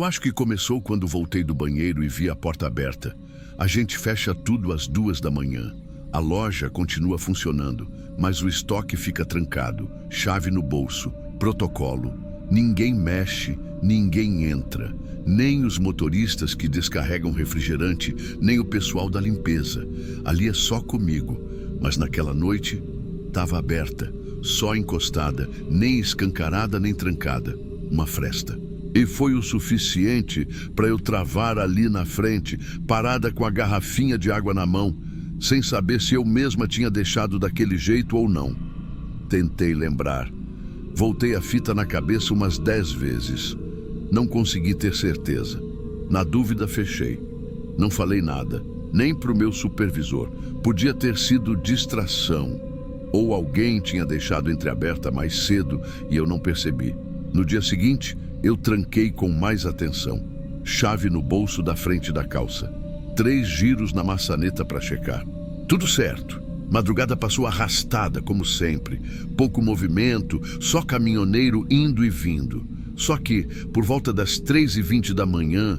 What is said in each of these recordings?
Eu acho que começou quando voltei do banheiro e vi a porta aberta. A gente fecha tudo às 2 da manhã. A loja continua funcionando, mas o estoque fica trancado, chave no bolso, protocolo. Ninguém mexe, ninguém entra. Nem os motoristas que descarregam refrigerante, nem o pessoal da limpeza. Ali é só comigo. Mas naquela noite, estava aberta, só encostada, nem escancarada nem trancada. Uma fresta. E foi o suficiente para eu travar ali na frente, parada com a garrafinha de água na mão, sem saber se eu mesma tinha deixado daquele jeito ou não. Tentei lembrar. Voltei a fita na cabeça umas 10 vezes. Não consegui ter certeza. Na dúvida, fechei. Não falei nada, nem para o meu supervisor. Podia ter sido distração. Ou alguém tinha deixado entreaberta mais cedo e eu não percebi. No dia seguinte, eu tranquei com mais atenção. Chave no bolso da frente da calça. 3 giros na maçaneta para checar. Tudo certo. Madrugada passou arrastada, como sempre. Pouco movimento, só caminhoneiro indo e vindo. Só que, por volta das 3h20 da manhã,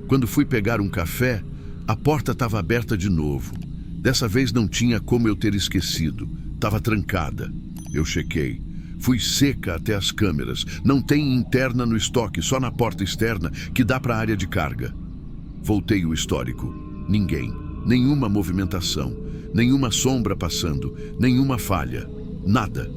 quando fui pegar um café, a porta estava aberta de novo. Dessa vez não tinha como eu ter esquecido. Estava trancada. Eu chequei. Fui seca até as câmeras. Não tem interna no estoque, só na porta externa, que dá para a área de carga. Voltei o histórico. Ninguém. Nenhuma movimentação. Nenhuma sombra passando. Nenhuma falha. Nada.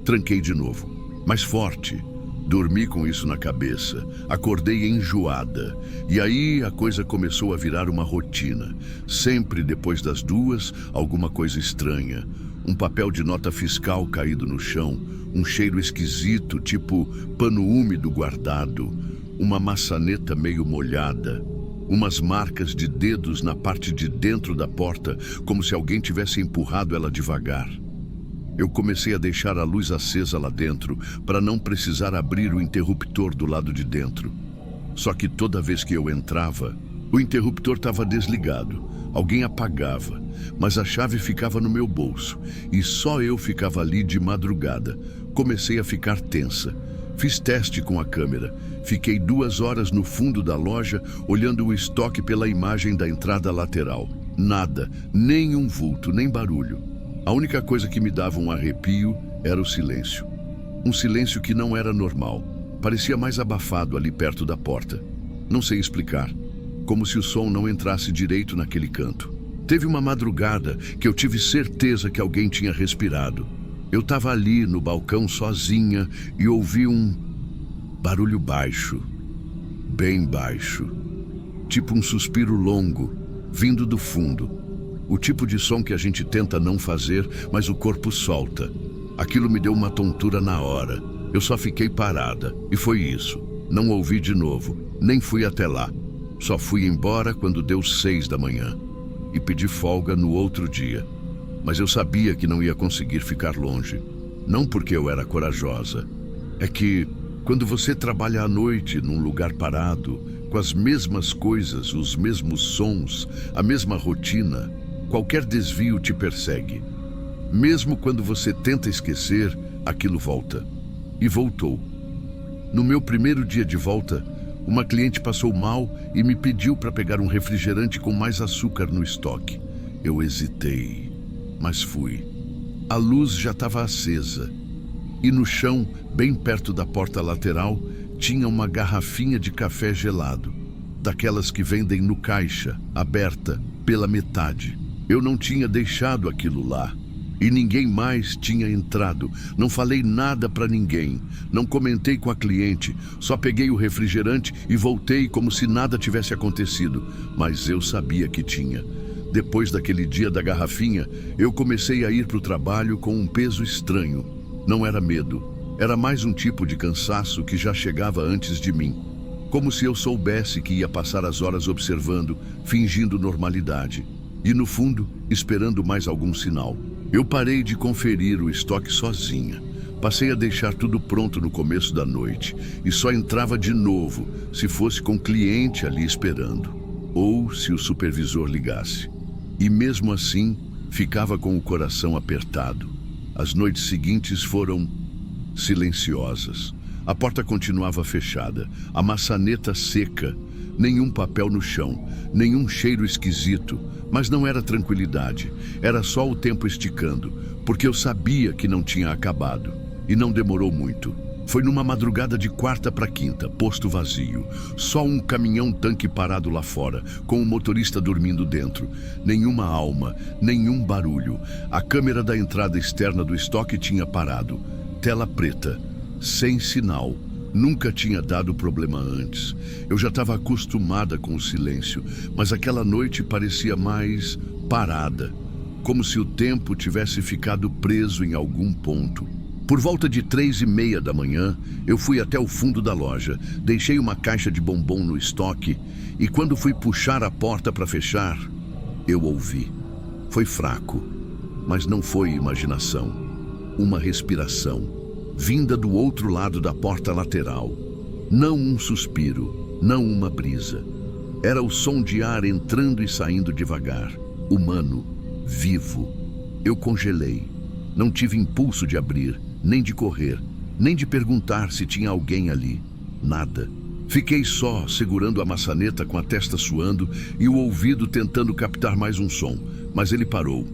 Tranquei de novo. Mais forte. Dormi com isso na cabeça. Acordei enjoada. E aí a coisa começou a virar uma rotina. Sempre depois das 2, alguma coisa estranha. Um papel de nota fiscal caído no chão. Um cheiro esquisito, tipo pano úmido guardado. Uma maçaneta meio molhada. Umas marcas de dedos na parte de dentro da porta, como se alguém tivesse empurrado ela devagar. Eu comecei a deixar a luz acesa lá dentro, para não precisar abrir o interruptor do lado de dentro. Só que toda vez que eu entrava, o interruptor estava desligado. Alguém apagava, mas a chave ficava no meu bolso. E só eu ficava ali de madrugada. Comecei a ficar tensa. Fiz teste com a câmera. Fiquei 2 horas no fundo da loja, olhando o estoque pela imagem da entrada lateral. Nada, nem um vulto, nem barulho. A única coisa que me dava um arrepio era o silêncio. Um silêncio que não era normal. Parecia mais abafado ali perto da porta. Não sei explicar. Como se o som não entrasse direito naquele canto. Teve uma madrugada que eu tive certeza que alguém tinha respirado. Eu estava ali no balcão sozinha e ouvi um barulho baixo, bem baixo, tipo um suspiro longo, vindo do fundo. O tipo de som que a gente tenta não fazer, mas o corpo solta. Aquilo me deu uma tontura na hora. Eu só fiquei parada, e foi isso. Não ouvi de novo, nem fui até lá. Só fui embora quando deu 6 da manhã. E pedi folga no outro dia. Mas eu sabia que não ia conseguir ficar longe. Não porque eu era corajosa. É que, quando você trabalha à noite num lugar parado, com as mesmas coisas, os mesmos sons, a mesma rotina, qualquer desvio te persegue. Mesmo quando você tenta esquecer, aquilo volta. E voltou. No meu primeiro dia de volta, uma cliente passou mal e me pediu para pegar um refrigerante com mais açúcar no estoque. Eu hesitei, mas fui. A luz já estava acesa. E no chão, bem perto da porta lateral, tinha uma garrafinha de café gelado. Daquelas que vendem no caixa, aberta, pela metade. Eu não tinha deixado aquilo lá. E ninguém mais tinha entrado. Não falei nada para ninguém. Não comentei com a cliente. Só peguei o refrigerante e voltei como se nada tivesse acontecido. Mas eu sabia que tinha. Depois daquele dia da garrafinha, eu comecei a ir para o trabalho com um peso estranho. Não era medo. Era mais um tipo de cansaço que já chegava antes de mim. Como se eu soubesse que ia passar as horas observando, fingindo normalidade. E no fundo, esperando mais algum sinal. Eu parei de conferir o estoque sozinha. Passei a deixar tudo pronto no começo da noite e só entrava de novo se fosse com cliente ali esperando ou se o supervisor ligasse. E mesmo assim, ficava com o coração apertado. As noites seguintes foram silenciosas. A porta continuava fechada, a maçaneta seca, nenhum papel no chão, nenhum cheiro esquisito, mas não era tranquilidade, era só o tempo esticando, porque eu sabia que não tinha acabado. E não demorou muito. Foi numa madrugada de quarta para quinta, posto vazio. Só um caminhão-tanque parado lá fora, com o motorista dormindo dentro. Nenhuma alma, nenhum barulho. A câmera da entrada externa do estoque tinha parado. Tela preta, sem sinal. Nunca tinha dado problema antes. Eu já estava acostumada com o silêncio, mas aquela noite parecia mais parada, como se o tempo tivesse ficado preso em algum ponto. Por volta de 3:30 da manhã, eu fui até o fundo da loja, deixei uma caixa de bombom no estoque e quando fui puxar a porta para fechar, eu ouvi. Foi fraco, mas não foi imaginação. Uma respiração, vinda do outro lado da porta lateral. Não um suspiro, não uma brisa. Era o som de ar entrando e saindo devagar, humano, vivo. Eu congelei. Não tive impulso de abrir, nem de correr, nem de perguntar se tinha alguém ali. Nada. Fiquei só, segurando a maçaneta com a testa suando e o ouvido tentando captar mais um som, mas ele parou,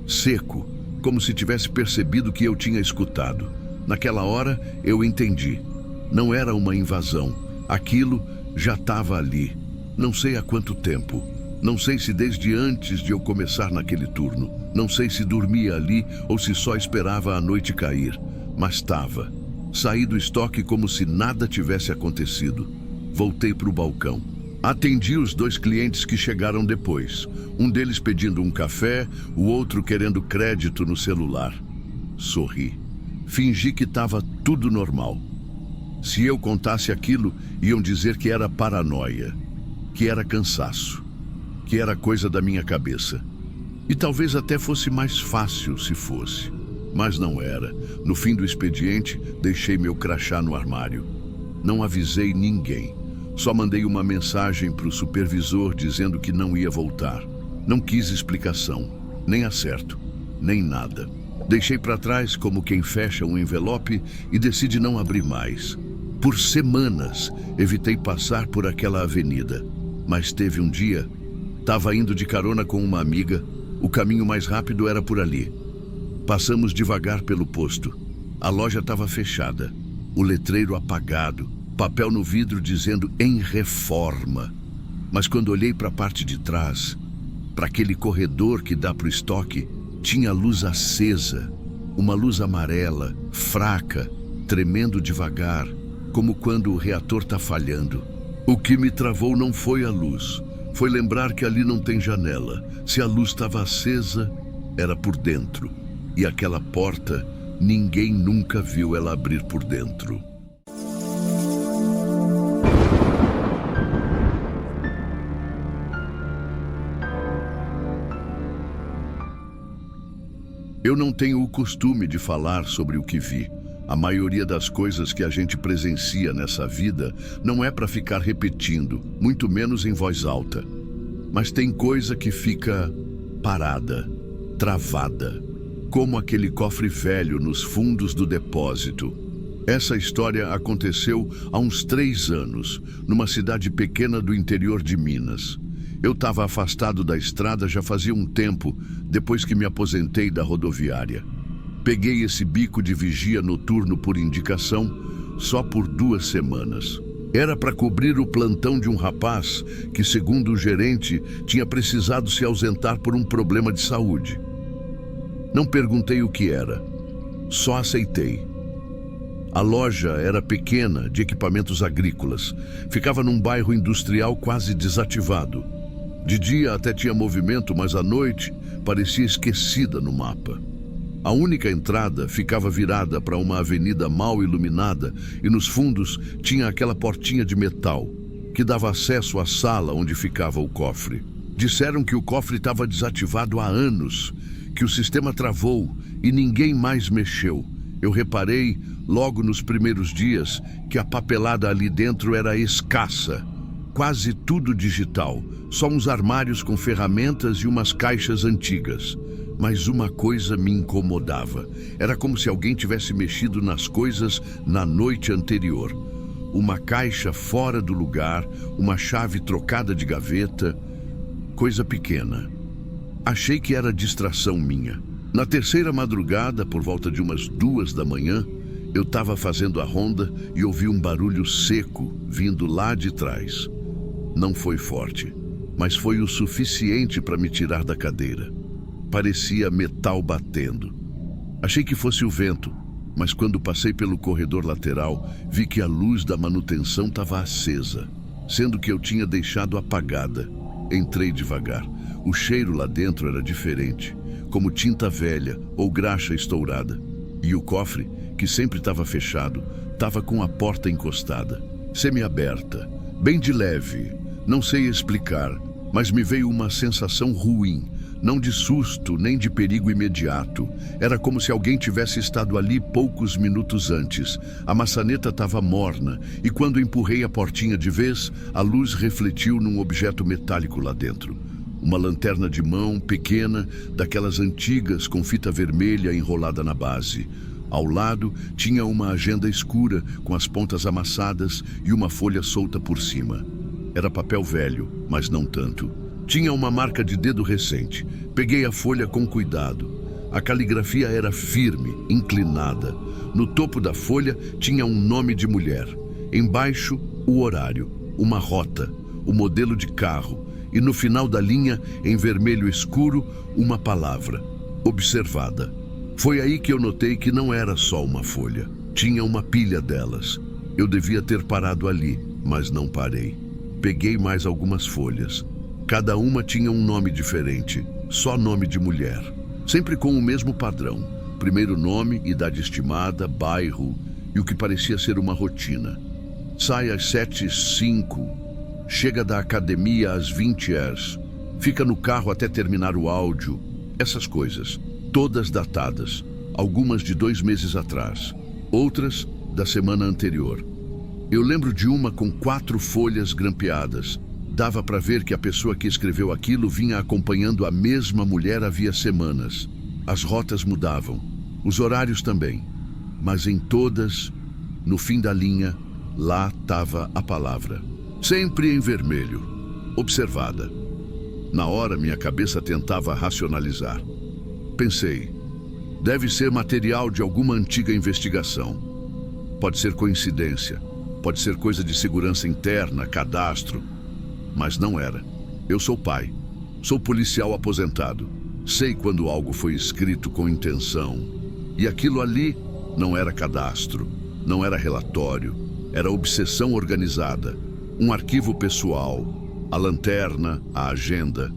seco, como se tivesse percebido que eu tinha escutado. Naquela hora, eu entendi. Não era uma invasão. Aquilo já estava ali. Não sei há quanto tempo. Não sei se desde antes de eu começar naquele turno. Não sei se dormia ali ou se só esperava a noite cair. Mas estava. Saí do estoque como se nada tivesse acontecido. Voltei para o balcão. Atendi os 2 clientes que chegaram depois. Um deles pedindo um café, o outro querendo crédito no celular. Sorri. Fingi que estava tudo normal. Se eu contasse aquilo, iam dizer que era paranoia, que era cansaço, que era coisa da minha cabeça. E talvez até fosse mais fácil se fosse. Mas não era. No fim do expediente, deixei meu crachá no armário. Não avisei ninguém. Só mandei uma mensagem para o supervisor dizendo que não ia voltar. Não quis explicação, nem acerto, nem nada. Deixei para trás como quem fecha um envelope e decide não abrir mais. Por semanas, evitei passar por aquela avenida. Mas teve um dia, estava indo de carona com uma amiga, o caminho mais rápido era por ali. Passamos devagar pelo posto. A loja estava fechada, o letreiro apagado, papel no vidro dizendo em reforma. Mas quando olhei para a parte de trás, para aquele corredor que dá para o estoque, tinha luz acesa, uma luz amarela, fraca, tremendo devagar, como quando o reator está falhando. O que me travou não foi a luz, foi lembrar que ali não tem janela. Se a luz estava acesa, era por dentro. E aquela porta, ninguém nunca viu ela abrir por dentro. Eu não tenho o costume de falar sobre o que vi. A maioria das coisas que a gente presencia nessa vida não é para ficar repetindo, muito menos em voz alta. Mas tem coisa que fica parada, travada, como aquele cofre velho nos fundos do depósito. Essa história aconteceu há uns 3 anos, numa cidade pequena do interior de Minas. Eu estava afastado da estrada já fazia um tempo, depois que me aposentei da rodoviária. Peguei esse bico de vigia noturno por indicação, só por 2 semanas. Era para cobrir o plantão de um rapaz que, segundo o gerente, tinha precisado se ausentar por um problema de saúde. Não perguntei o que era, só aceitei. A loja era pequena, de equipamentos agrícolas. Ficava num bairro industrial quase desativado. De dia até tinha movimento, mas à noite parecia esquecida no mapa. A única entrada ficava virada para uma avenida mal iluminada e nos fundos tinha aquela portinha de metal que dava acesso à sala onde ficava o cofre. Disseram que o cofre estava desativado há anos, que o sistema travou e ninguém mais mexeu. Eu reparei, logo nos primeiros dias, que a papelada ali dentro era escassa. Quase tudo digital, só uns armários com ferramentas e umas caixas antigas. Mas uma coisa me incomodava. Era como se alguém tivesse mexido nas coisas na noite anterior. Uma caixa fora do lugar, uma chave trocada de gaveta, coisa pequena. Achei que era distração minha. Na terceira madrugada, por volta de umas 2 da manhã, eu estava fazendo a ronda e ouvi um barulho seco vindo lá de trás. Não foi forte, mas foi o suficiente para me tirar da cadeira. Parecia metal batendo. Achei que fosse o vento, mas quando passei pelo corredor lateral, vi que a luz da manutenção estava acesa, sendo que eu tinha deixado apagada. Entrei devagar. O cheiro lá dentro era diferente, como tinta velha ou graxa estourada. E o cofre, que sempre estava fechado, estava com a porta encostada, semi-aberta, bem de leve. Não sei explicar, mas me veio uma sensação ruim. Não de susto, nem de perigo imediato. Era como se alguém tivesse estado ali poucos minutos antes. A maçaneta estava morna, e quando empurrei a portinha de vez, a luz refletiu num objeto metálico lá dentro. Uma lanterna de mão, pequena, daquelas antigas com fita vermelha enrolada na base. Ao lado, tinha uma agenda escura, com as pontas amassadas e uma folha solta por cima. Era papel velho, mas não tanto. Tinha uma marca de dedo recente. Peguei a folha com cuidado. A caligrafia era firme, inclinada. No topo da folha tinha um nome de mulher. Embaixo, o horário, uma rota, o modelo de carro. E no final da linha, em vermelho escuro, uma palavra: observada. Foi aí que eu notei que não era só uma folha. Tinha uma pilha delas. Eu devia ter parado ali, mas não parei. Peguei mais algumas folhas. Cada uma tinha um nome diferente, só nome de mulher. Sempre com o mesmo padrão. Primeiro nome, idade estimada, bairro e o que parecia ser uma rotina. Sai às 7h05, chega da academia às 20h, fica no carro até terminar o áudio. Essas coisas, todas datadas, algumas de 2 meses atrás, outras da semana anterior. Eu lembro de uma com 4 folhas grampeadas. Dava para ver que a pessoa que escreveu aquilo vinha acompanhando a mesma mulher havia semanas. As rotas mudavam, os horários também, mas em todas, no fim da linha, lá estava a palavra. Sempre em vermelho, observada. Na hora, minha cabeça tentava racionalizar. Pensei, deve ser material de alguma antiga investigação. Pode ser coincidência, pode ser coisa de segurança interna, cadastro. Mas não era. Eu sou pai. Sou policial aposentado. Sei quando algo foi escrito com intenção. E aquilo ali não era cadastro, não era relatório, era obsessão organizada. Um arquivo pessoal, a lanterna, a agenda.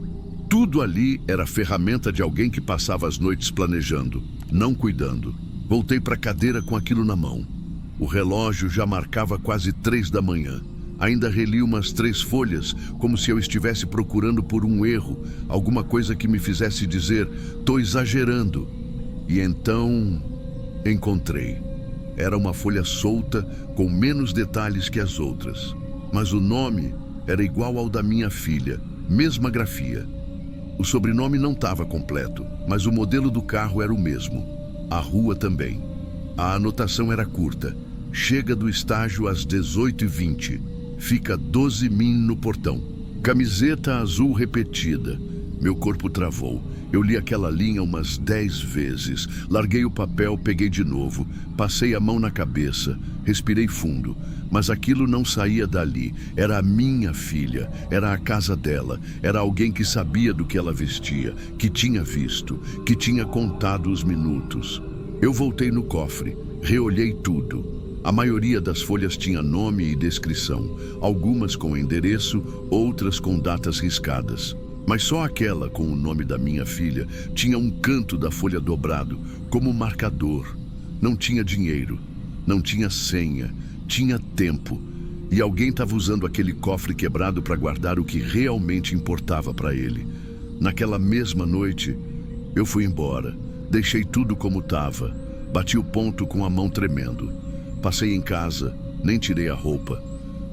Tudo ali era ferramenta de alguém que passava as noites planejando, não cuidando. Voltei para a cadeira com aquilo na mão. O relógio já marcava quase 3 da manhã. Ainda reli umas 3 folhas, como se eu estivesse procurando por um erro, alguma coisa que me fizesse dizer, tô exagerando. E então, encontrei. Era uma folha solta, com menos detalhes que as outras. Mas o nome era igual ao da minha filha, mesma grafia. O sobrenome não estava completo, mas o modelo do carro era o mesmo. A rua também. A anotação era curta. Chega do estágio às 18h20. Fica 12 min no portão. Camiseta azul repetida. Meu corpo travou. Eu li aquela linha umas 10 vezes. Larguei o papel, peguei de novo. Passei a mão na cabeça. Respirei fundo. Mas aquilo não saía dali. Era a minha filha. Era a casa dela. Era alguém que sabia do que ela vestia. Que tinha visto. Que tinha contado os minutos. Eu voltei no cofre. Reolhei tudo. A maioria das folhas tinha nome e descrição, algumas com endereço, outras com datas riscadas. Mas só aquela com o nome da minha filha tinha um canto da folha dobrado, como marcador. Não tinha dinheiro, não tinha senha, tinha tempo. E alguém estava usando aquele cofre quebrado para guardar o que realmente importava para ele. Naquela mesma noite, eu fui embora, deixei tudo como estava, bati o ponto com a mão tremendo. Passei em casa, nem tirei a roupa.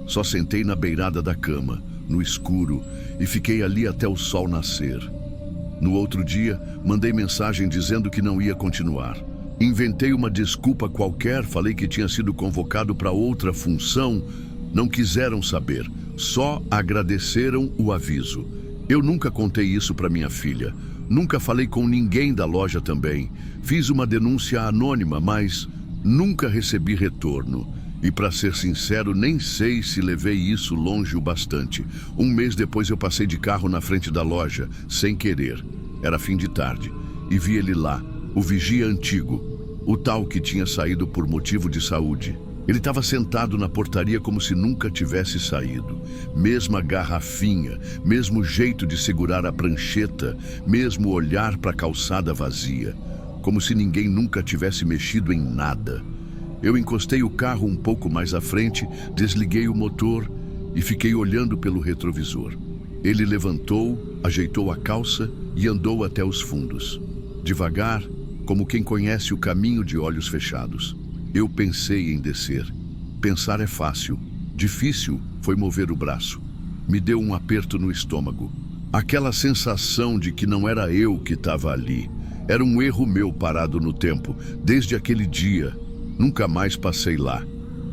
Só sentei na beirada da cama, no escuro, e fiquei ali até o sol nascer. No outro dia, mandei mensagem dizendo que não ia continuar. Inventei uma desculpa qualquer, falei que tinha sido convocado para outra função. Não quiseram saber, só agradeceram o aviso. Eu nunca contei isso para minha filha. Nunca falei com ninguém da loja também. Fiz uma denúncia anônima, mas nunca recebi retorno. E para ser sincero, nem sei se levei isso longe o bastante. Um mês depois eu passei de carro na frente da loja, sem querer. Era fim de tarde. E vi ele lá, o vigia antigo, o tal que tinha saído por motivo de saúde. Ele estava sentado na portaria como se nunca tivesse saído. Mesma garrafinha, mesmo jeito de segurar a prancheta, mesmo olhar para a calçada vazia. Como se ninguém nunca tivesse mexido em nada. Eu encostei o carro um pouco mais à frente, desliguei o motor e fiquei olhando pelo retrovisor. Ele levantou, ajeitou a calça e andou até os fundos. Devagar, como quem conhece o caminho de olhos fechados. Eu pensei em descer. Pensar é fácil. Difícil foi mover o braço. Me deu um aperto no estômago. Aquela sensação de que não era eu que estava ali. Era um erro meu parado no tempo. Desde aquele dia, nunca mais passei lá.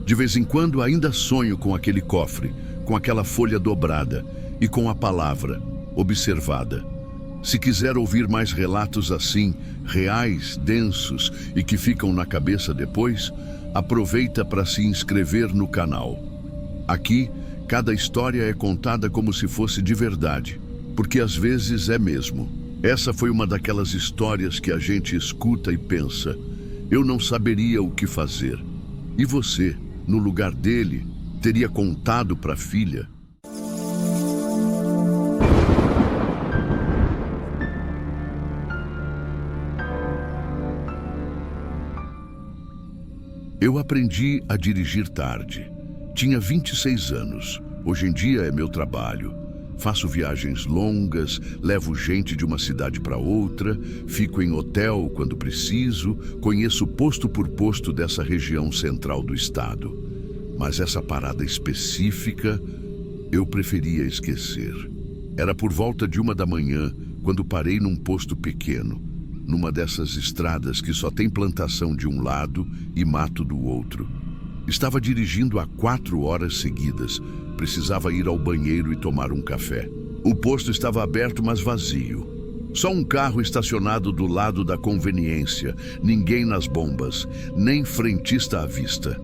De vez em quando ainda sonho com aquele cofre, com aquela folha dobrada e com a palavra observada. Se quiser ouvir mais relatos assim, reais, densos e que ficam na cabeça depois, aproveita para se inscrever no canal. Aqui, cada história é contada como se fosse de verdade, porque às vezes é mesmo. Essa foi uma daquelas histórias que a gente escuta e pensa, eu não saberia o que fazer. E você, no lugar dele, teria contado para a filha? Eu aprendi a dirigir tarde. Tinha 26 anos. Hoje em dia é meu trabalho. Faço viagens longas, levo gente de uma cidade para outra, fico em hotel quando preciso, conheço posto por posto dessa região central do estado. Mas essa parada específica, eu preferia esquecer. Era por volta de 1 da manhã, quando parei num posto pequeno, numa dessas estradas que só tem plantação de um lado e mato do outro. Estava dirigindo há 4 horas seguidas. Precisava ir ao banheiro e tomar um café. O posto estava aberto, mas vazio. Só um carro estacionado do lado da conveniência, ninguém nas bombas, nem frentista à vista.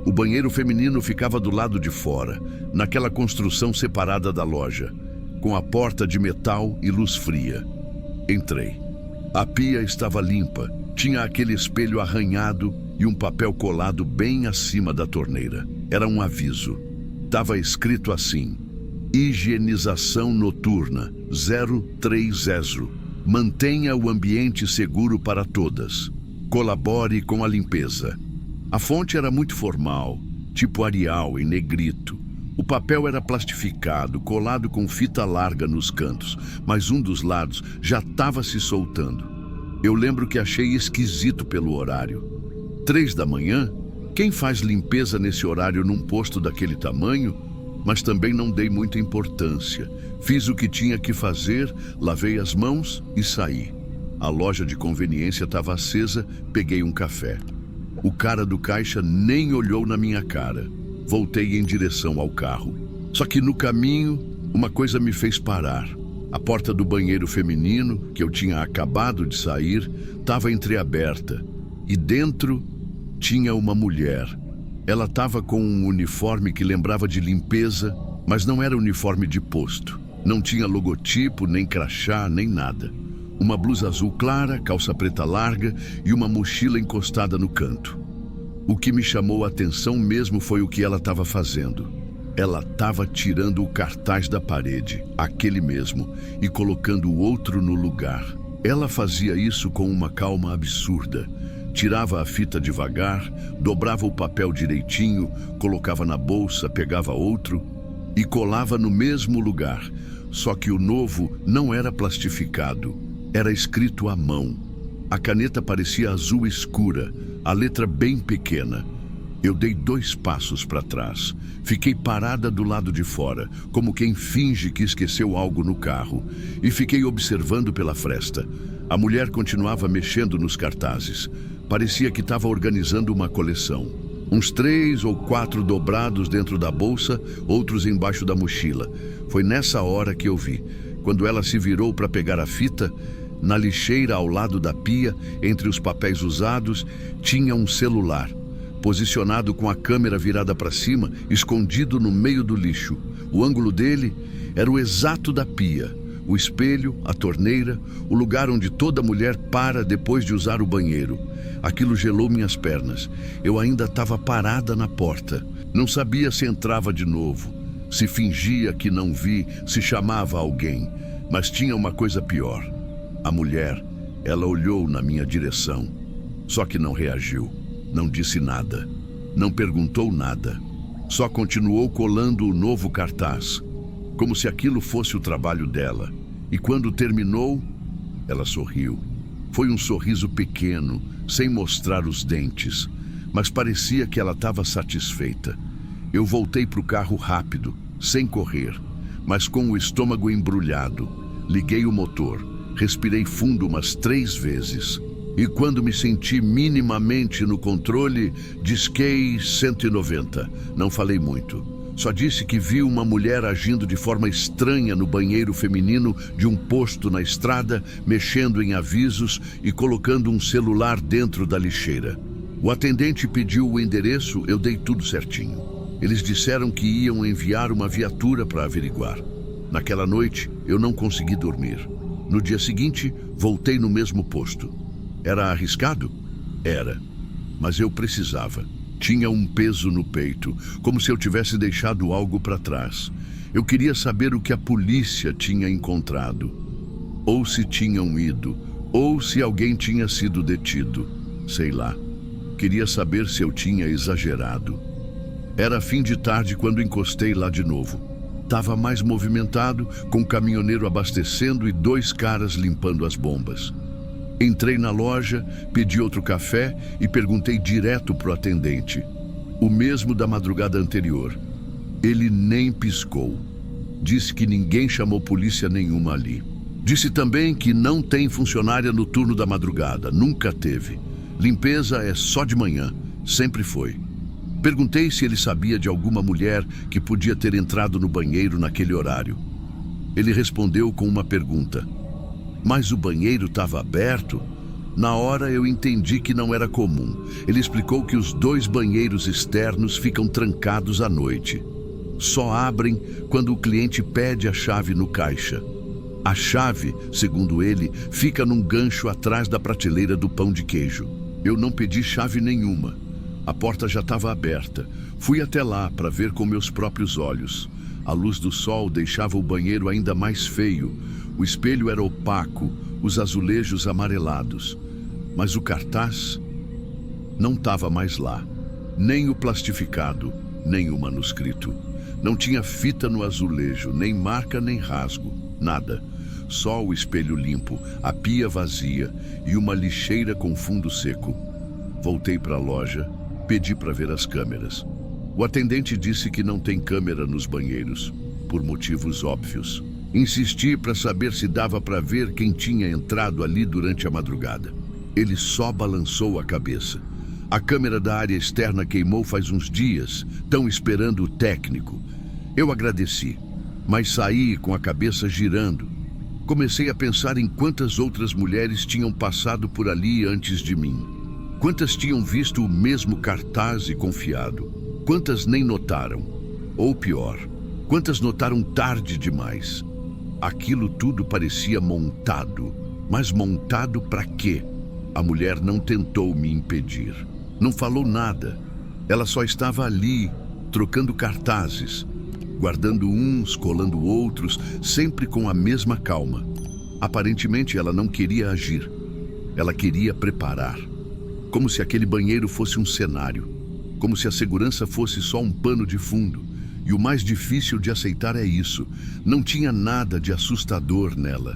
O banheiro feminino ficava do lado de fora, naquela construção separada da loja, com a porta de metal e luz fria. Entrei. A pia estava limpa, tinha aquele espelho arranhado e um papel colado bem acima da torneira. Era um aviso. Estava escrito assim: higienização noturna 030. Mantenha o ambiente seguro para todas. Colabore com a limpeza. A fonte era muito formal, tipo Arial em negrito. O papel era plastificado, colado com fita larga nos cantos, mas um dos lados já estava se soltando. Eu lembro que achei esquisito pelo horário. 3 da manhã? Quem faz limpeza nesse horário num posto daquele tamanho? Mas também não dei muita importância. Fiz o que tinha que fazer, lavei as mãos e saí. A loja de conveniência estava acesa, peguei um café. O cara do caixa nem olhou na minha cara. Voltei em direção ao carro. Só que no caminho, uma coisa me fez parar. A porta do banheiro feminino, que eu tinha acabado de sair, estava entreaberta. E dentro tinha uma mulher. Ela estava com um uniforme que lembrava de limpeza, mas não era uniforme de posto. Não tinha logotipo, nem crachá, nem nada. Uma blusa azul clara, calça preta larga e uma mochila encostada no canto. O que me chamou a atenção mesmo foi o que ela estava fazendo. Ela estava tirando o cartaz da parede, aquele mesmo, e colocando o outro no lugar. Ela fazia isso com uma calma absurda. Tirava a fita devagar, dobrava o papel direitinho, colocava na bolsa, pegava outro e colava no mesmo lugar. Só que o novo não era plastificado, era escrito à mão. A caneta parecia azul escura, a letra bem pequena. Eu dei 2 passos para trás. Fiquei parada do lado de fora, como quem finge que esqueceu algo no carro, e fiquei observando pela fresta. A mulher continuava mexendo nos cartazes. Parecia que estava organizando uma coleção. Uns 3 ou 4 dobrados dentro da bolsa, outros embaixo da mochila. Foi nessa hora que eu vi. Quando ela se virou para pegar a fita, na lixeira ao lado da pia, entre os papéis usados, tinha um celular, posicionado com a câmera virada para cima, escondido no meio do lixo. O ângulo dele era o exato da pia, o espelho, a torneira, o lugar onde toda mulher para depois de usar o banheiro. Aquilo gelou minhas pernas. Eu ainda estava parada na porta. Não sabia se entrava de novo, se fingia que não vi, se chamava alguém. Mas tinha uma coisa pior. A mulher, ela olhou na minha direção, só que não reagiu, não disse nada, não perguntou nada, só continuou colando o novo cartaz, como se aquilo fosse o trabalho dela. E quando terminou, ela sorriu. Foi um sorriso pequeno, sem mostrar os dentes, mas parecia que ela estava satisfeita. Eu voltei para o carro rápido, sem correr, mas com o estômago embrulhado. Liguei o motor. Respirei fundo umas 3 vezes. E quando me senti minimamente no controle, disquei 190. Não falei muito. Só disse que vi uma mulher agindo de forma estranha no banheiro feminino de um posto na estrada, mexendo em avisos e colocando um celular dentro da lixeira. O atendente pediu o endereço, eu dei tudo certinho. Eles disseram que iam enviar uma viatura para averiguar. Naquela noite, eu não consegui dormir. No dia seguinte, voltei no mesmo posto. Era arriscado? Era. Mas eu precisava. Tinha um peso no peito, como se eu tivesse deixado algo para trás. Eu queria saber o que a polícia tinha encontrado. Ou se tinham ido, ou se alguém tinha sido detido. Sei lá. Queria saber se eu tinha exagerado. Era fim de tarde quando encostei lá de novo. Estava mais movimentado, com um caminhoneiro abastecendo e 2 caras limpando as bombas. Entrei na loja, pedi outro café e perguntei direto pro atendente. O mesmo da madrugada anterior. Ele nem piscou. Disse que ninguém chamou polícia nenhuma ali. Disse também que não tem funcionária no turno da madrugada, nunca teve. Limpeza é só de manhã, sempre foi. Perguntei se ele sabia de alguma mulher que podia ter entrado no banheiro naquele horário. Ele respondeu com uma pergunta. Mas o banheiro estava aberto? Na hora eu entendi que não era comum. Ele explicou que os 2 banheiros externos ficam trancados à noite. Só abrem quando o cliente pede a chave no caixa. A chave, segundo ele, fica num gancho atrás da prateleira do pão de queijo. Eu não pedi chave nenhuma. A porta já estava aberta. Fui até lá para ver com meus próprios olhos. A luz do sol deixava o banheiro ainda mais feio. O espelho era opaco, os azulejos amarelados. Mas o cartaz não estava mais lá. Nem o plastificado, nem o manuscrito. Não tinha fita no azulejo, nem marca nem rasgo, nada. Só o espelho limpo, a pia vazia e uma lixeira com fundo seco. Voltei para a loja. Pedi para ver as câmeras. O atendente disse que não tem câmera nos banheiros, por motivos óbvios. Insisti para saber se dava para ver quem tinha entrado ali durante a madrugada. Ele só balançou a cabeça. A câmera da área externa queimou faz uns dias, estão esperando o técnico. Eu agradeci, mas saí com a cabeça girando. Comecei a pensar em quantas outras mulheres tinham passado por ali antes de mim. Quantas tinham visto o mesmo cartaz e confiado? Quantas nem notaram? Ou pior, quantas notaram tarde demais? Aquilo tudo parecia montado. Mas montado para quê? A mulher não tentou me impedir. Não falou nada. Ela só estava ali, trocando cartazes, guardando uns, colando outros, sempre com a mesma calma. Aparentemente ela não queria agir. Ela queria preparar. Como se aquele banheiro fosse um cenário, como se a segurança fosse só um pano de fundo. E o mais difícil de aceitar é isso. Não tinha nada de assustador nela.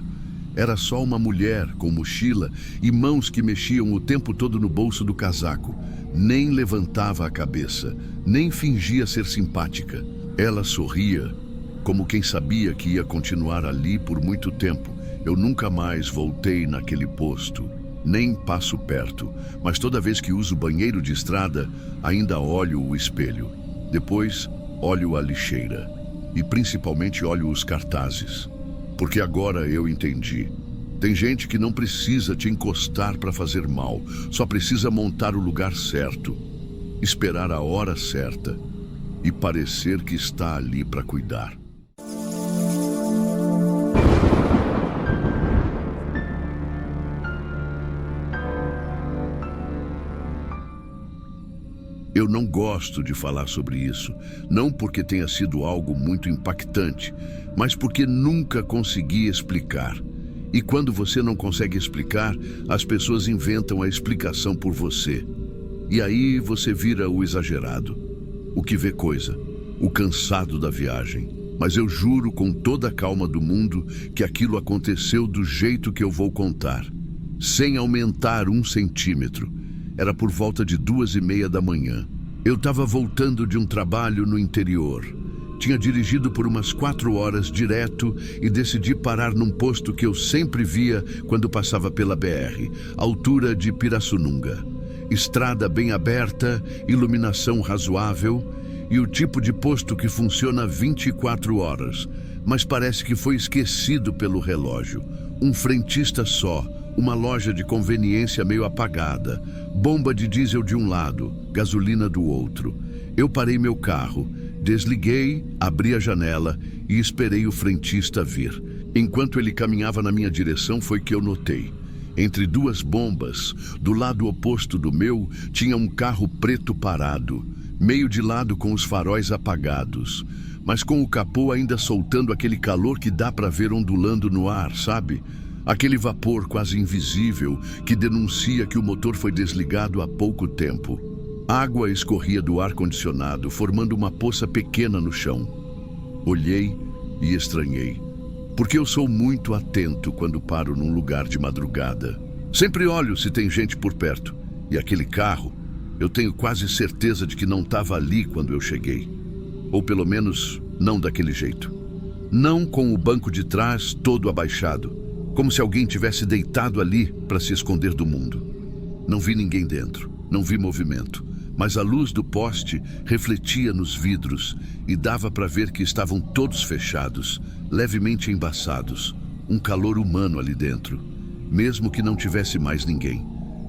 Era só uma mulher com mochila e mãos que mexiam o tempo todo no bolso do casaco. Nem levantava a cabeça, nem fingia ser simpática. Ela sorria, como quem sabia que ia continuar ali por muito tempo. Eu nunca mais voltei naquele posto, nem passo perto, mas toda vez que uso banheiro de estrada, ainda olho o espelho. Depois, olho a lixeira e principalmente olho os cartazes, porque agora eu entendi. Tem gente que não precisa te encostar para fazer mal, só precisa montar o lugar certo, esperar a hora certa e parecer que está ali para cuidar. Eu não gosto de falar sobre isso, não porque tenha sido algo muito impactante, mas porque nunca consegui explicar. E quando você não consegue explicar, as pessoas inventam a explicação por você. E aí você vira o exagerado, o que vê coisa, o cansado da viagem. Mas eu juro com toda a calma do mundo que aquilo aconteceu do jeito que eu vou contar, sem aumentar 1 centímetro. Era por volta de 2h30 da manhã. Eu estava voltando de um trabalho no interior. Tinha dirigido por umas 4 horas direto e decidi parar num posto que eu sempre via quando passava pela BR, altura de Pirassununga. Estrada bem aberta, iluminação razoável e o tipo de posto que funciona 24 horas, mas parece que foi esquecido pelo relógio. Um frentista só, uma loja de conveniência meio apagada, bomba de diesel de um lado, gasolina do outro. Eu parei meu carro, desliguei, abri a janela e esperei o frentista vir. Enquanto ele caminhava na minha direção foi que eu notei. Entre 2 bombas, do lado oposto do meu, tinha um carro preto parado, meio de lado com os faróis apagados, mas com o capô ainda soltando aquele calor que dá para ver ondulando no ar, sabe? Aquele vapor quase invisível que denuncia que o motor foi desligado há pouco tempo. Água escorria do ar-condicionado, formando uma poça pequena no chão. Olhei e estranhei, porque eu sou muito atento quando paro num lugar de madrugada. Sempre olho se tem gente por perto. E aquele carro, eu tenho quase certeza de que não estava ali quando eu cheguei. Ou pelo menos, não daquele jeito. Não com o banco de trás todo abaixado, como se alguém tivesse deitado ali para se esconder do mundo. Não vi ninguém dentro, não vi movimento, mas a luz do poste refletia nos vidros e dava para ver que estavam todos fechados, levemente embaçados, um calor humano ali dentro, mesmo que não tivesse mais ninguém,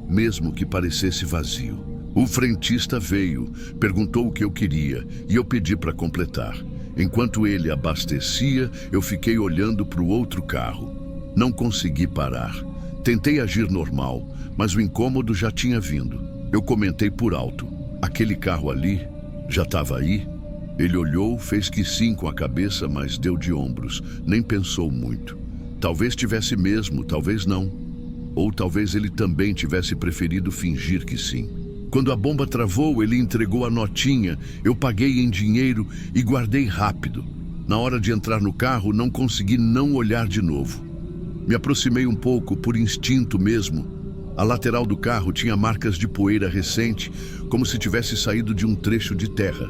mesmo que parecesse vazio. O frentista veio, perguntou o que eu queria e eu pedi para completar. Enquanto ele abastecia, eu fiquei olhando para o outro carro. Não consegui parar. Tentei agir normal, mas o incômodo já tinha vindo. Eu comentei por alto. Aquele carro ali já estava aí? Ele olhou, fez que sim com a cabeça, mas deu de ombros. Nem pensou muito. Talvez tivesse mesmo, talvez não. Ou talvez ele também tivesse preferido fingir que sim. Quando a bomba travou, ele entregou a notinha. Eu paguei em dinheiro e guardei rápido. Na hora de entrar no carro, não consegui não olhar de novo. Me aproximei um pouco, por instinto mesmo. A lateral do carro tinha marcas de poeira recente, como se tivesse saído de um trecho de terra.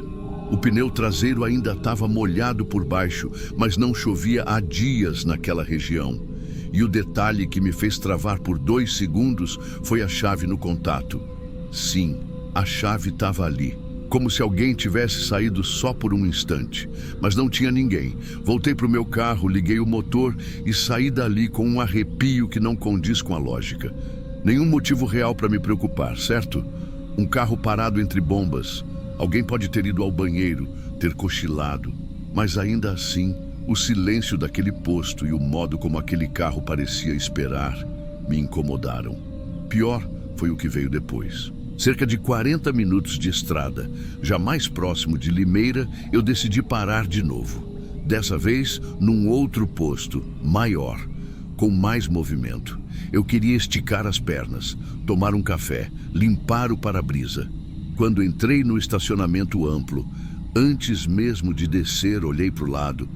O pneu traseiro ainda estava molhado por baixo, mas não chovia há dias naquela região. E o detalhe que me fez travar por 2 segundos foi a chave no contato. Sim, a chave estava ali. Como se alguém tivesse saído só por um instante. Mas não tinha ninguém. Voltei para o meu carro, liguei o motor e saí dali com um arrepio que não condiz com a lógica. Nenhum motivo real para me preocupar, certo? Um carro parado entre bombas. Alguém pode ter ido ao banheiro, ter cochilado. Mas ainda assim, o silêncio daquele posto e o modo como aquele carro parecia esperar me incomodaram. Pior foi o que veio depois. Cerca de 40 minutos de estrada, já mais próximo de Limeira, eu decidi parar de novo. Dessa vez, num outro posto, maior, com mais movimento. Eu queria esticar as pernas, tomar um café, limpar o para-brisa. Quando entrei no estacionamento amplo, antes mesmo de descer, olhei para o lado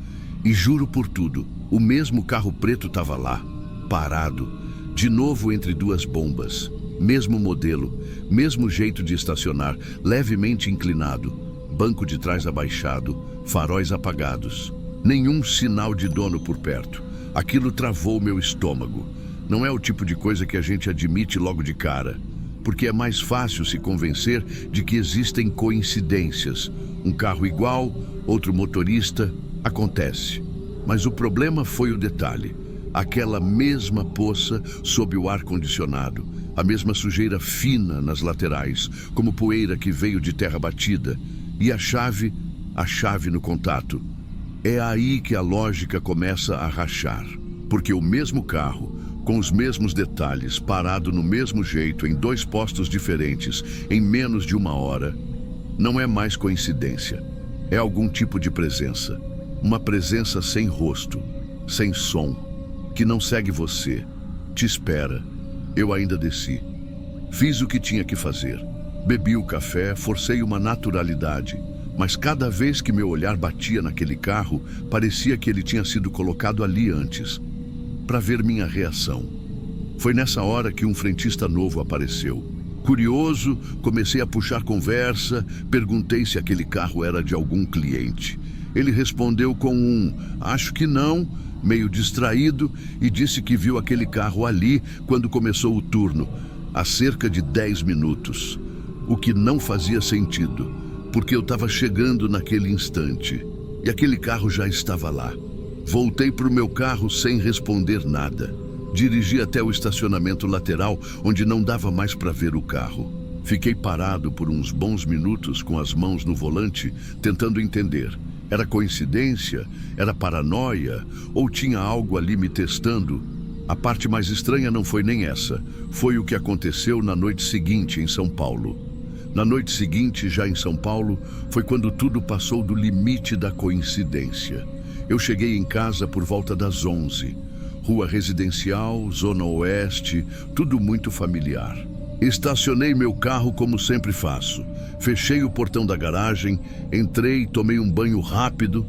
e juro por tudo, o mesmo carro preto estava lá, parado, de novo entre 2 bombas. Mesmo modelo, mesmo jeito de estacionar, levemente inclinado, banco de trás abaixado, faróis apagados. Nenhum sinal de dono por perto. Aquilo travou meu estômago. Não é o tipo de coisa que a gente admite logo de cara, porque é mais fácil se convencer de que existem coincidências. Um carro igual, outro motorista, acontece. Mas o problema foi o detalhe. Aquela mesma poça sob o ar-condicionado, a mesma sujeira fina nas laterais, como poeira que veio de terra batida, e a chave no contato. É aí que a lógica começa a rachar, porque o mesmo carro, com os mesmos detalhes, parado no mesmo jeito, em 2 postos diferentes, em menos de 1 hora, não é mais coincidência. É algum tipo de presença. Uma presença sem rosto, sem som, que não segue você, te espera. Eu ainda desci. Fiz o que tinha que fazer. Bebi o café, forcei uma naturalidade, mas cada vez que meu olhar batia naquele carro, parecia que ele tinha sido colocado ali antes, para ver minha reação. Foi nessa hora que um frentista novo apareceu. Curioso, comecei a puxar conversa, perguntei se aquele carro era de algum cliente. Ele respondeu com um "acho que não", meio distraído, e disse que viu aquele carro ali quando começou o turno, há cerca de 10 minutos. O que não fazia sentido, porque eu estava chegando naquele instante, e aquele carro já estava lá. Voltei para o meu carro sem responder nada. Dirigi até o estacionamento lateral, onde não dava mais para ver o carro. Fiquei parado por uns bons minutos com as mãos no volante, tentando entender. Era coincidência? Era paranoia? Ou tinha algo ali me testando? A parte mais estranha não foi nem essa. Foi o que aconteceu na noite seguinte em São Paulo. Na noite seguinte, já em São Paulo, foi quando tudo passou do limite da coincidência. Eu cheguei em casa por volta das 11. Rua residencial, zona oeste, tudo muito familiar. Estacionei meu carro como sempre faço. Fechei o portão da garagem, entrei, tomei um banho rápido.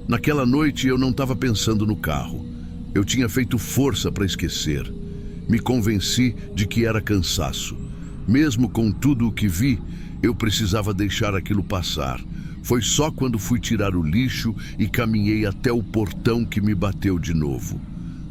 Naquela noite eu não estava pensando no carro. Eu tinha feito força para esquecer. Me convenci de que era cansaço. Mesmo com tudo o que vi, eu precisava deixar aquilo passar. Foi só quando fui tirar o lixo e caminhei até o portão que me bateu de novo.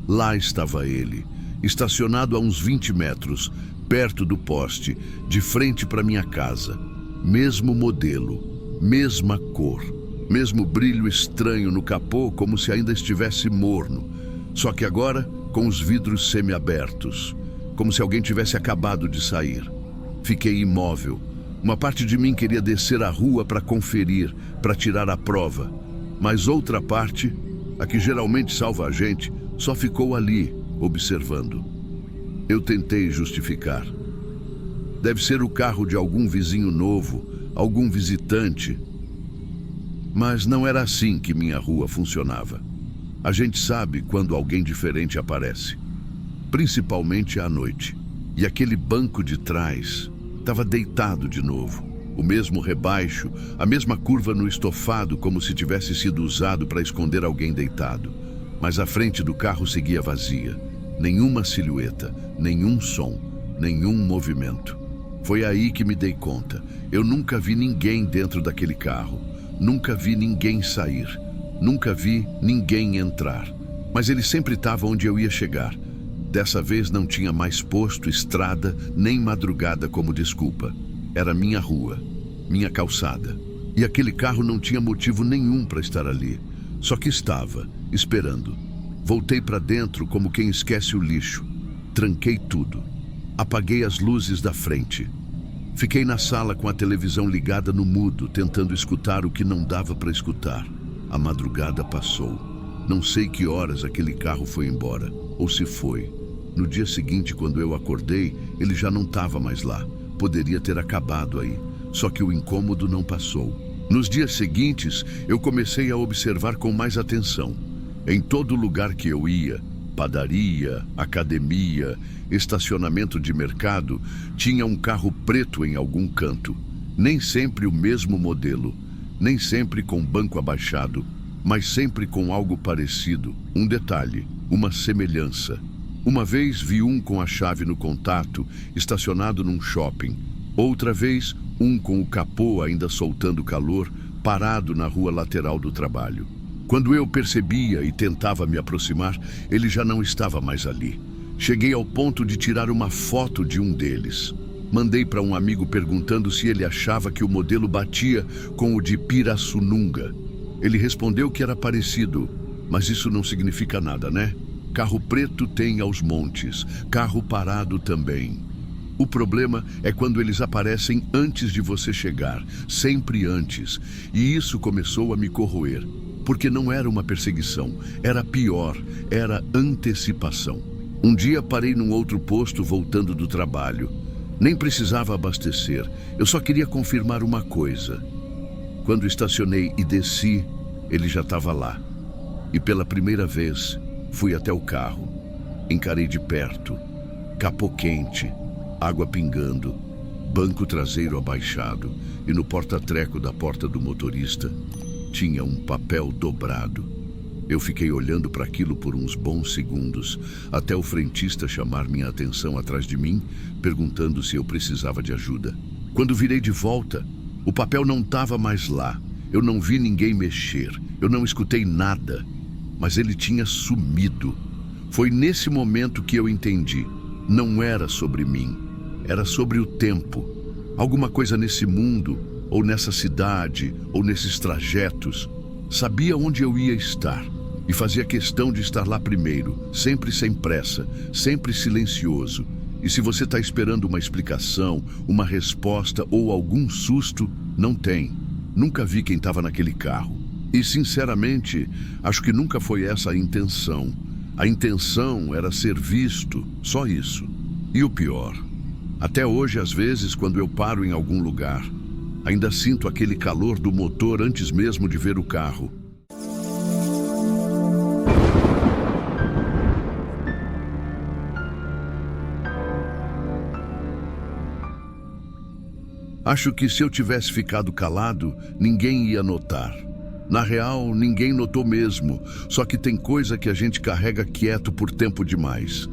Lá estava ele, estacionado a uns 20 metros, perto do poste, de frente para minha casa. Mesmo modelo, mesma cor, mesmo brilho estranho no capô, como se ainda estivesse morno. Só que agora com os vidros semiabertos, como se alguém tivesse acabado de sair. Fiquei imóvel. Uma parte de mim queria descer a rua para conferir, para tirar a prova. Mas outra parte, a que geralmente salva a gente, só ficou ali, observando. Eu tentei justificar. Deve ser o carro de algum vizinho novo, algum visitante. Mas não era assim que minha rua funcionava. A gente sabe quando alguém diferente aparece, principalmente à noite. E aquele banco de trás estava deitado de novo. O mesmo rebaixo, a mesma curva no estofado, como se tivesse sido usado para esconder alguém deitado. Mas a frente do carro seguia vazia. Nenhuma silhueta, nenhum som, nenhum movimento. Foi aí que me dei conta. Eu nunca vi ninguém dentro daquele carro. Nunca vi ninguém sair. Nunca vi ninguém entrar. Mas ele sempre estava onde eu ia chegar. Dessa vez não tinha mais posto, estrada, nem madrugada como desculpa. Era minha rua, minha calçada. E aquele carro não tinha motivo nenhum para estar ali. Só que estava, esperando. Voltei para dentro como quem esquece o lixo. Tranquei tudo. Apaguei as luzes da frente. Fiquei na sala com a televisão ligada no mudo, tentando escutar o que não dava para escutar. A madrugada passou. Não sei que horas aquele carro foi embora, ou se foi. No dia seguinte, quando eu acordei, ele já não estava mais lá. Poderia ter acabado aí. Só que o incômodo não passou. Nos dias seguintes, eu comecei a observar com mais atenção. Em todo lugar que eu ia, padaria, academia, estacionamento de mercado, tinha um carro preto em algum canto. Nem sempre o mesmo modelo, nem sempre com banco abaixado, mas sempre com algo parecido, um detalhe, uma semelhança. Uma vez vi um com a chave no contato, estacionado num shopping. Outra vez, um com o capô ainda soltando calor, parado na rua lateral do trabalho. Quando eu percebia e tentava me aproximar, ele já não estava mais ali. Cheguei ao ponto de tirar uma foto de um deles. Mandei para um amigo perguntando se ele achava que o modelo batia com o de Pirassununga. Ele respondeu que era parecido, mas isso não significa nada, né? Carro preto tem aos montes, carro parado também. O problema é quando eles aparecem antes de você chegar, sempre antes. E isso começou a me corroer, porque não era uma perseguição, era pior, era antecipação. Um dia parei num outro posto voltando do trabalho. Nem precisava abastecer, eu só queria confirmar uma coisa. Quando estacionei e desci, ele já estava lá. E pela primeira vez, fui até o carro. Encarei de perto, capô quente, água pingando, banco traseiro abaixado e no porta-treco da porta do motorista tinha um papel dobrado. Eu fiquei olhando para aquilo por uns bons segundos, até o frentista chamar minha atenção atrás de mim, perguntando se eu precisava de ajuda. Quando virei de volta, o papel não estava mais lá. Eu não vi ninguém mexer, eu não escutei nada, mas ele tinha sumido. Foi nesse momento que eu entendi. Não era sobre mim, era sobre o tempo. Alguma coisa nesse mundo, ou nessa cidade, ou nesses trajetos, sabia onde eu ia estar. E fazia questão de estar lá primeiro, sempre sem pressa, sempre silencioso. E se você está esperando uma explicação, uma resposta ou algum susto, não tem. Nunca vi quem estava naquele carro. E, sinceramente, acho que nunca foi essa a intenção. A intenção era ser visto, só isso. E o pior, até hoje, às vezes, quando eu paro em algum lugar, ainda sinto aquele calor do motor antes mesmo de ver o carro. Acho que se eu tivesse ficado calado, ninguém ia notar. Na real, ninguém notou mesmo, só que tem coisa que a gente carrega quieto por tempo demais.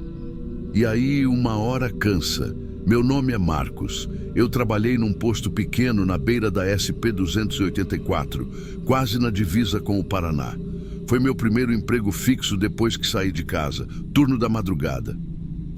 E aí, uma hora cansa. Meu nome é Marcos. Eu trabalhei num posto pequeno na beira da SP-284, quase na divisa com o Paraná. Foi meu primeiro emprego fixo depois que saí de casa, turno da madrugada.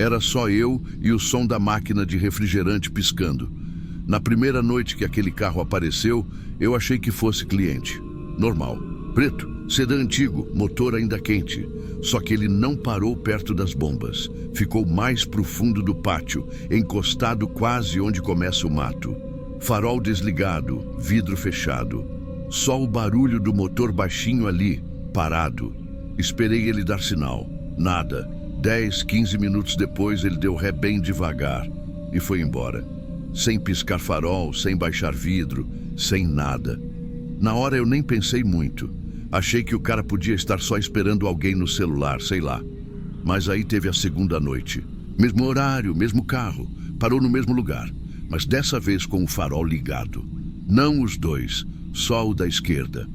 Era só eu e o som da máquina de refrigerante piscando. Na primeira noite que aquele carro apareceu, eu achei que fosse cliente. Normal. Preto, sedã antigo, motor ainda quente. Só que ele não parou perto das bombas. Ficou mais pro fundo do pátio, encostado quase onde começa o mato. Farol desligado, vidro fechado. Só o barulho do motor baixinho ali, parado. Esperei ele dar sinal. Nada. 10, 15 minutos depois ele deu ré bem devagar e foi embora. Sem piscar farol, sem baixar vidro, sem nada. Na hora eu nem pensei muito. Achei que o cara podia estar só esperando alguém no celular, sei lá. Mas aí teve a segunda noite. Mesmo horário, mesmo carro. Parou no mesmo lugar. Mas dessa vez com o farol ligado. Não os dois, só o da esquerda.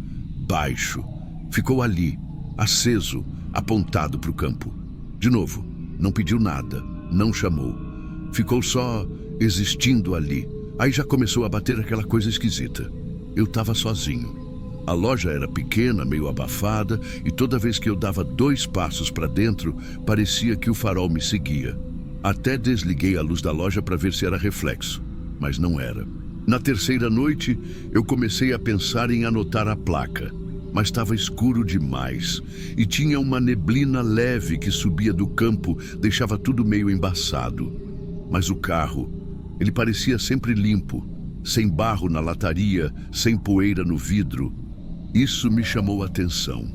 Baixo. Ficou ali, aceso, apontado para o campo. De novo, não pediu nada, não chamou. Ficou só existindo ali. Aí já começou a bater aquela coisa esquisita. Eu estava sozinho. A loja era pequena, meio abafada, e toda vez que eu dava 2 passos para dentro, parecia que o farol me seguia. Até desliguei a luz da loja para ver se era reflexo, mas não era. Na terceira noite, eu comecei a pensar em anotar a placa, mas estava escuro demais, e tinha uma neblina leve que subia do campo, deixava tudo meio embaçado. Mas o carro, ele parecia sempre limpo, sem barro na lataria, sem poeira no vidro. Isso me chamou a atenção.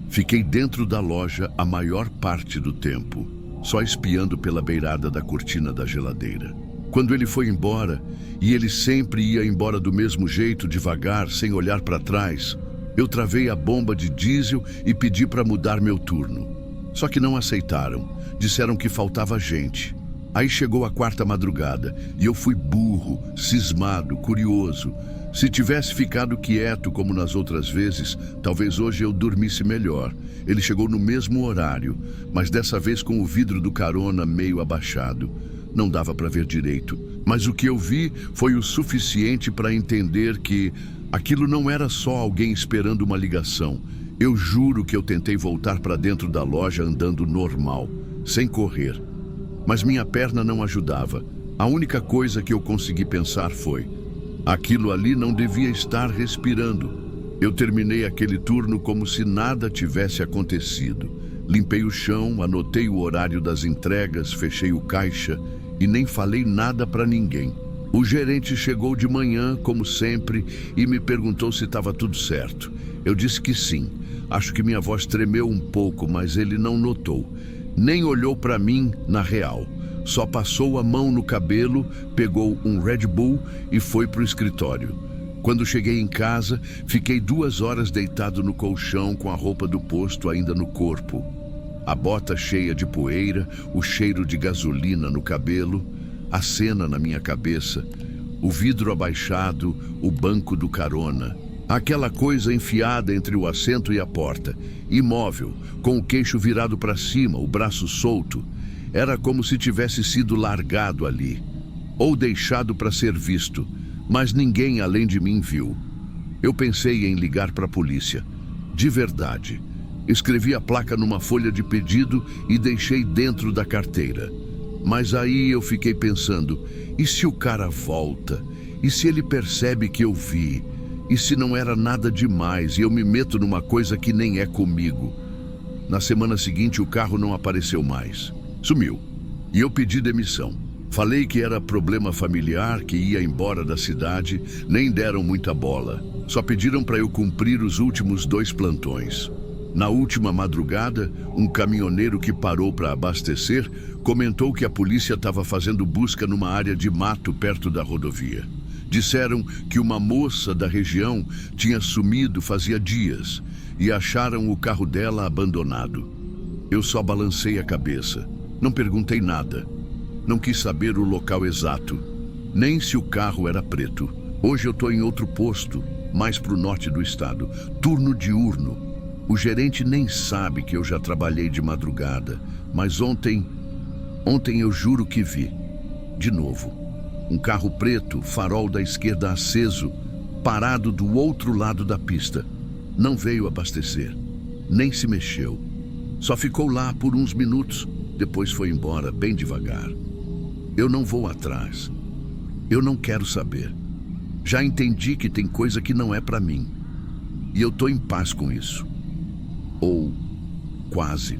Fiquei dentro da loja a maior parte do tempo, só espiando pela beirada da cortina da geladeira. Quando ele foi embora, e ele sempre ia embora do mesmo jeito, devagar, sem olhar para trás, eu travei a bomba de diesel e pedi para mudar meu turno. Só que não aceitaram, disseram que faltava gente. Aí chegou a quarta madrugada e eu fui burro, cismado, curioso. Se tivesse ficado quieto como nas outras vezes, talvez hoje eu dormisse melhor. Ele chegou no mesmo horário, mas dessa vez com o vidro do carona meio abaixado. Não dava para ver direito, mas o que eu vi foi o suficiente para entender que aquilo não era só alguém esperando uma ligação. Eu juro que eu tentei voltar para dentro da loja andando normal, sem correr. Mas minha perna não ajudava. A única coisa que eu consegui pensar foi: aquilo ali não devia estar respirando. Eu terminei aquele turno como se nada tivesse acontecido. Limpei o chão, anotei o horário das entregas, fechei o caixa e nem falei nada para ninguém. O gerente chegou de manhã, como sempre, e me perguntou se estava tudo certo. Eu disse que sim. Acho que minha voz tremeu um pouco, mas ele não notou. Nem olhou para mim na real. Só passou a mão no cabelo, pegou um Red Bull e foi para o escritório. Quando cheguei em casa, fiquei 2 horas deitado no colchão com a roupa do posto ainda no corpo. A bota cheia de poeira, o cheiro de gasolina no cabelo, a cena na minha cabeça, o vidro abaixado, o banco do carona. Aquela coisa enfiada entre o assento e a porta, imóvel, com o queixo virado para cima, o braço solto. Era como se tivesse sido largado ali, ou deixado para ser visto, mas ninguém além de mim viu. Eu pensei em ligar para a polícia, de verdade. Escrevi a placa numa folha de pedido e deixei dentro da carteira. Mas aí eu fiquei pensando, e se o cara volta? E se ele percebe que eu vi? E se não era nada demais e eu me meto numa coisa que nem é comigo? Na semana seguinte o carro não apareceu mais. Sumiu. E eu pedi demissão. Falei que era problema familiar, que ia embora da cidade, nem deram muita bola. Só pediram para eu cumprir os últimos 2 plantões. Na última madrugada, um caminhoneiro que parou para abastecer comentou que a polícia estava fazendo busca numa área de mato perto da rodovia. Disseram que uma moça da região tinha sumido fazia dias e acharam o carro dela abandonado. Eu só balancei a cabeça. Não perguntei nada. Não quis saber o local exato, nem se o carro era preto. Hoje eu estou em outro posto, mais para o norte do estado, turno diurno. O gerente nem sabe que eu já trabalhei de madrugada, mas ontem eu juro que vi, de novo, um carro preto, farol da esquerda aceso, parado do outro lado da pista. Não veio abastecer, nem se mexeu. Só ficou lá por uns minutos, depois foi embora bem devagar. Eu não vou atrás. Eu não quero saber. Já entendi que tem coisa que não é para mim. E eu tô em paz com isso. Ou quase.